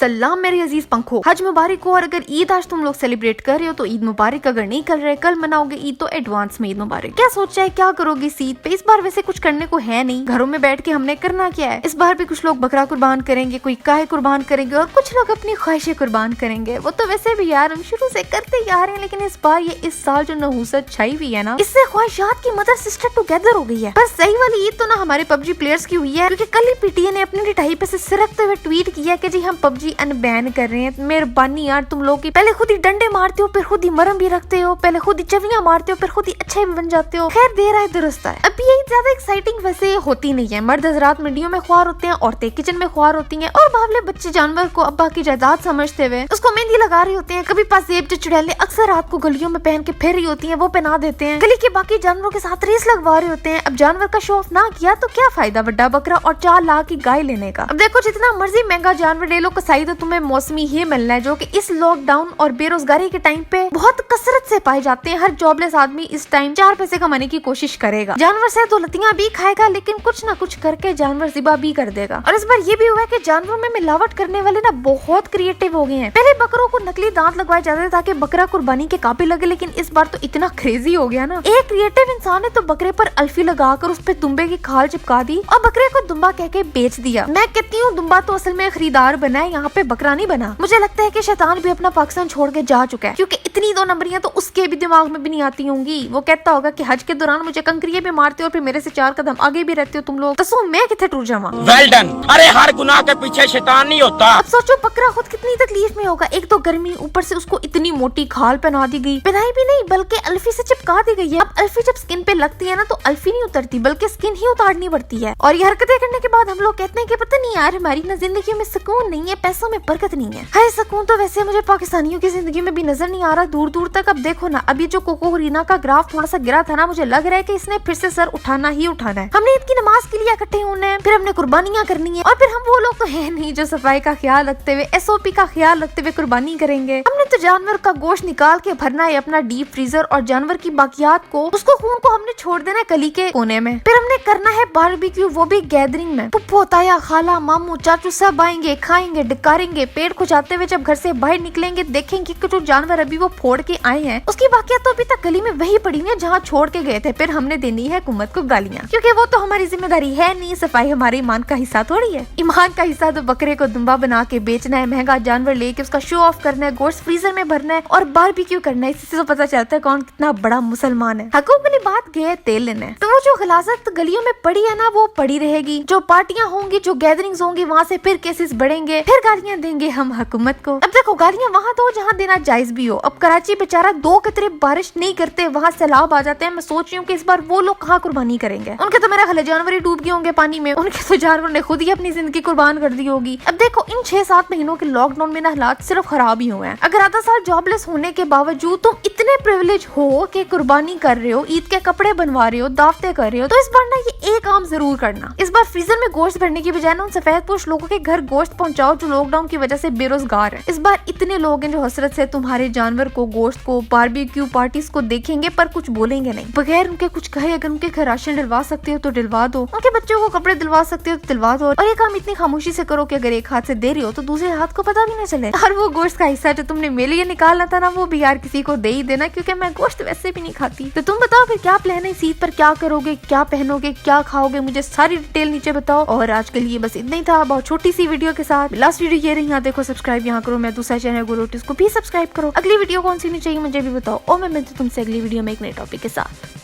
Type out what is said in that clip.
सलाम मेरे अजीज पंखो, हज मुबारक हो। और अगर ईद आज तुम लोग सेलिब्रेट कर रहे हो तो ईद मुबारक। अगर नहीं कर रहे कल मनाओगे ईद तो एडवांस में ईद मुबारक। क्या सोचा है क्या करोगे इस ईद पे? इस बार वैसे कुछ करने को है नहीं, घरों में बैठ के हमने करना क्या है। इस बार भी कुछ लोग बकरा कुर्बान करेंगे, कोई गाय कुर्बान करेंगे और कुछ लोग अपनी ख्वाहिशें कुर्बान करेंगे। वो तो वैसे भी यार हम शुरू से करते ही आ रहे हैं, लेकिन इस बार ये इस साल जो नहुसत छाई हुई है ना, इससे ख्वाहिशात की मदर सिस्टर टुगेदर हो गई है। पर सही वाली ईद तो ना हमारे पबजी प्लेयर्स की हुई है, क्योंकि कल ही पीटीए ने अपनी रिटाई पे से सिरकते हुए ट्वीट किया कि जी हम पबजी अनबैन कर रहे हैं। मेहरबानी यार, तुम लोग की पहले खुद ही डंडे मारते हो, फिर खुद ही मरम भी रखते हो, पहले खुद ही चवियां मारते हो, फिर खुद ही अच्छे भी बन जाते हो। खैर देर आए दुरुस्त है। अब ये ज्यादा एक्साइटिंग वैसे होती नहीं है। मर्द हजरात मंडियों में ख्वार होते हैं, औरतें किचन में ख्वार होती हैं और बावले बच्चे जानवर को अब्बा की जायदाद समझते हुए उसको मेहंदी लगा रही होती हैं। कभी पासेब जो चुड़ैलें अक्सर रात को गलियों में पहन के फिर रही होती हैं वो पहना देते हैं। गली के बाकी जानवरों के साथ रेस लगवा रहे होते हैं। अब जानवर का शो ऑफ ना किया तो क्या फायदा बड़ा बकरा और 4 लाख की गाय लेने का। अब देखो जितना मर्जी महंगा जानवर ले लो, कसाई तो तुम्हें मौसमी ही मिलना है, जो कि इस लॉकडाउन और बेरोजगारी के टाइम पे बहुत कसरत से पाए जाते हैं। हर जॉबलेस आदमी इस टाइम 4 पैसे कमाने की कोशिश करेगा। जानवर से दौलतियां भी खाएगा, लेकिन कुछ ना कुछ करके जानवर जिबा भी कर देगा। और इस बार ये भी हुआ है कि जानवरों में मिलावट करने वाले ना बहुत क्रिएटिव हो गए हैं। पहले बकरों को नकली दांत लगवाए जाते थे ताकि बकरा कुर्बानी के काबिल लगे, लेकिन इस बार तो इतना क्रेजी हो गया ना। एक क्रिएटिव इंसान ने तो बकरे पर अल्फी लगाकर उस पे दुम्बे की खाल चिपका दी और बकरे को दुम्बा कह के बेच दिया। मैं कहती हूँ दुम्बा तो असल में खरीदार बना है, यहाँ पे बकरा नहीं बना। मुझे लगता है कि शैतान भी अपना पाकिस्तान छोड़ के जा चुका है, क्योंकि इतनी 2 नंबरियां तो उसके भी दिमाग में भी नहीं आती होंगी। वो कहता होगा कि हज के दौरान मुझे कंकरिये भी मारते हो और फिर मेरे से 4 कदम आगे भी रहते हो तुम लोग, तो मैं कितने टूट जावा। Well done. अरे हर गुनाह के पीछे शैतान नहीं होता। अब सोचो बकरा खुद कितनी तकलीफ में होगा। एक तो गर्मी, ऊपर से उसको इतनी मोटी खाल पहना दी गई, पहनाई भी नहीं बल्कि अल्फी से चिपका दी गई है। अब अल्फी जब स्किन पे लगती है ना तो अल्फी नहीं उतरती बल्कि स्किन ही उतारनी पड़ती है। और ये हरकतें करने के बाद हम लोग कहते हैं कि पता नहीं यार हमारी ना जिंदगी में सुकून नहीं है, पैसों में बरकत नहीं है। हाय सुकून तो वैसे मुझे पाकिस्तानियों की जिंदगी में भी नजर नहीं आ रहा दूर दूर तक। अब देखो ना, अभी जो कोको रीना का ग्राफ थोड़ा सा गिरा था ना, मुझे लग रहा है कि इसने फिर से सर उठाना ही उठाना है। हमने ईद की नमाज के लिए इकट्ठे होना है, फिर हमने कुर्बानियां करनी है और फिर हम वो लोग तो है नहीं जो सफाई का ख्याल रखते हुए, SOP का ख्याल रखते हुए कुर्बानी करेंगे। हमने तो जानवर का गोश्त निकाल के भरना है अपना डीप फ्रीजर और जानवर की बाकियात को, उसको खून को हमने छोड़ देना है कली के कोने में। फिर हमने करना है बारबेक्यू, वो भी गैदरिंग में। पुप्पो, ताया, खाला, मामू, चाचू सब आएंगे, खाएंगे, डकारेंगे। पेट खुजाते हुए जब घर से बाहर निकलेंगे देखेंगे कि जो जानवर अभी वो फोड़ के आए हैं उसकी बाकियात तो अभी तक गली में वही पड़ी है जहाँ छोड़ के गए थे। फिर हमने देनी है हुकूमत को गालियाँ, क्योंकि वो तो हमारी जिम्मेदारी है नहीं। सफाई हमारे ईमान का हिस्सा थोड़ी है। ईमान का हिस्सा तो बकरे को दुम्बा बना के बेचना है, महंगा जानवर लेके उसका शो ऑफ करना है, गोश्त फ्रीजर में भरना है और बारबेक्यू करना है। इससे तो पता चलता है कौन कितना बड़ा मुसलमान है। हकूक वाली बात गया तेल लेना है, तो वो जो गलाजत गलियों में पड़ी है ना वो पड़ी रहेगी। जो पार्टियां होंगी, जो गैदरिंग्स होंगी, वहाँ से फिर केसेस बढ़ेंगे, फिर गालियां देंगे हम हुकूमत को। अब देखो गालियां वहाँ दो जहाँ देना जायज भी हो। अब कराची बेचारा 2 कतरे बारिश नहीं करते, वहाँ सैलाब आ जाते हैं। मैं सोच रही हूँ कि इस बार वो लोग कहाँ कुर्बानी करेंगे। उनके तो मेरा ख्याल जानवर ही डूब गए होंगे पानी में, उनके तो जानवर ने खुद ही अपनी जिंदगी कुर्बान कर दी होगी। अब देखो इन 6-7 महीनों के लॉकडाउन में ना हालात सिर्फ खराब ही हुए हैं। अगर आधा साल जॉबलेस होने के बावजूद तुम इतने प्रिविलेज हो कि कुर्बानी कर रहे हो, ईद के कपड़े बनवा रहे हो, दावतें कर रहे हो, तो इस बार ना ये एक काम जरूर करना। इस बार फ्रीजर में गोश्त भरने की बजाय ना उन सफेदपोश लोगों के घर गोश्त पहुंचाओ जो लॉकडाउन की वजह से बेरोजगार है। इस बार इतने लोग हैं जो हसरत से तुम्हारे जानवर को, गोश्त को, बारबेक्यू पार्टीज को देखेंगे पर कुछ बोलेंगे नहीं, बगैर उनके कुछ कहे। अगर उनके घर राशन डलवा सकते हो तो डलवा दो, उनके बच्चों को कपड़े दिलवा सकते हो तो दिलवा दो। और ये काम इतनी खामोशी से करो कि अगर एक हाथ से दे रही हो तो दूसरे हाथ को पता भी न चले। और वो गोश्त का हिस्सा जो तुमने मेरे लिए निकालना था ना, वो भी यार किसी को दे ही देना, क्योंकि मैं गोश्त वैसे भी नहीं खाती। तो तुम बताओ फिर क्या प्लान है, इस ईद पर क्या करोगे, क्या पहनोगे, क्या खाओगे, मुझे सारी डिटेल नीचे बताओ। और आज के लिए बस इतना ही था, बहुत छोटी सी वीडियो के साथ। लास्ट वीडियो ये रही, यहाँ देखो सब्सक्राइब यहाँ करो। मैं दूसरा चैनल गोल रोटी, उसको भी सब्सक्राइब करो। अगली वीडियो कौन सी नहीं चाहिए मुझे भी बताओ और मैं मिलती हूं तुमसे अगली वीडियो में एक नए टॉपिक के साथ।